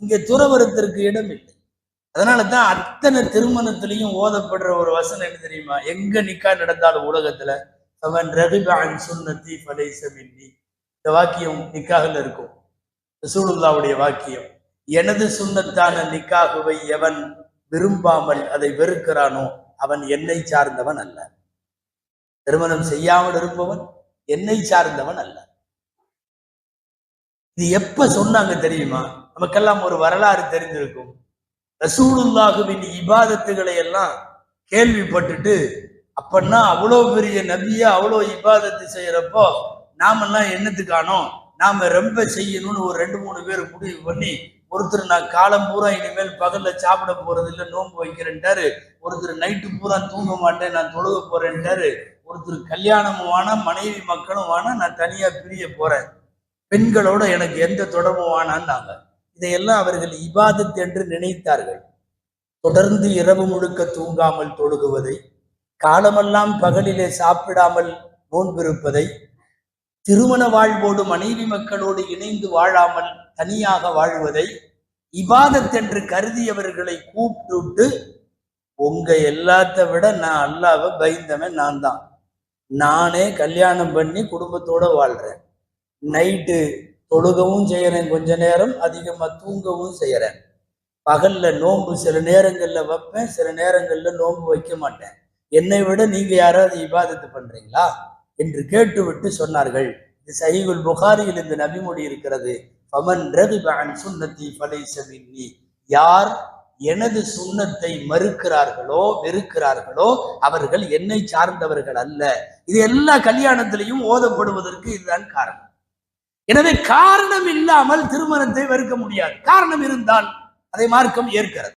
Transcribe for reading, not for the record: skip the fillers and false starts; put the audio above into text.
இங்கே துறவரத்திற்கு இடம் இல்லை. அதனாலதான் அத்தனை திருமணத்திலையும் ஓதப்படுற ஒரு வசனம் என்ன தெரியுமா? எங்க நிக்கா நடந்தாலும் உலகத்துல அவன் ரகிபான் சுன்னத்தி ஃபலைஸ மின்னி, இந்த வாக்கியம் நிக்காகல இருக்கும். ரசூலுல்லாஹ்வுடைய வாக்கியம், எனது சுன்னத்தான நிக்காகுவை எவன் விரும்பாமல் அதை வெறுக்கிறானோ அவன் என்னை சார்ந்தவன் அல்ல. திருமணம் செய்யாமல் இருப்பவன் என்னை சார்ந்தவன் அல்ல. இது எப்ப சொன்னாங்க தெரியுமா? நமக்கெல்லாம் ஒரு வரலாறு தெரிந்திருக்கும். ரசூலுல்லாஹுவின் இபாதத்துகளை எல்லாம் கேள்விப்பட்டுட்டு, அப்பன்னா அவ்வளோ பெரிய நபியா அவ்வளோ இபாதத்து செய்யறப்போ நாமெல்லாம் என்னத்துக்கானோம், நாம ரொம்ப செய்யணும்னு ஒரு 2-3 பேர் முடிவு பண்ணி, ஒருத்தர் நான் காலம் பூரா இனிமேல் பகல்ல சாப்பிட போறது இல்லை, நோன்பு வைக்கிறேன்ட்டாரு. ஒருத்தர் நைட்டு பூரா தூங்க மாட்டேன், நான் தொழுக போறேன்ட்டாரு. ஒருத்தர் கல்யாணமும் வேணாம், மனைவி மக்களும் வேணாம், நான் தனியா பிரிய போறேன், பெண்களோட எனக்கு எந்த தொடர்பும் வேணான்னாங்க. இதையெல்லாம் அவர்கள் இபாதத் என்று நினைத்தார்கள். தொடர்ந்து இரவு முழுக்க தூங்காமல் தொழுகுவதை, காலமெல்லாம் பகலிலே சாப்பிடாமல் நோன்பிருப்பதை, திருமண வாழ்வோடு மனைவி மக்களோடு இணைந்து வாழாமல் தனியாக வாழ்வதை இபாதத் என்று கருதியவர்களை கூப்பிட்டு, உங்க எல்லாத்த விட நான் அல்லாஹ்வை பயந்தவன் நான் தான், நானே கல்யாணம் பண்ணி குடும்பத்தோட வாழ்றேன், நைட்டு தொழுகவும் செய்யறேன், கொஞ்ச நேரம் அதிகமா தூங்கவும் செய்யறேன், பகல்ல நோன்பு சில நேரங்கள்ல வைப்பேன், சில நேரங்கள்ல நோன்பு வைக்க மாட்டேன், என்னை விட நீங்க யாராவது இபாதத்து பண்றீங்களா என்று கேட்டுவிட்டு சொன்னார்கள். இது சஹீஹுல் புகாரியில் இந்த நபிமொழி இருக்கிறது. ஃபமன் ரகிப அன் சுன்னத்தி ஃபலைஸ மின்னி, யார் எனது சுன்னத்தை மறுக்கிறார்களோ வெறுக்கிறார்களோ அவர்கள் என்னை சார்ந்தவர்கள் அல்ல. இது எல்லா கல்யாணத்திலையும் ஓதப்படுவதற்கு இதுதான் காரணம். எனவே காரணம் இல்லாமல் திருமணத்தை வெறுக்க முடியாது. காரணம் இருந்தால் அதை மார்க்கம் ஏற்கிறது.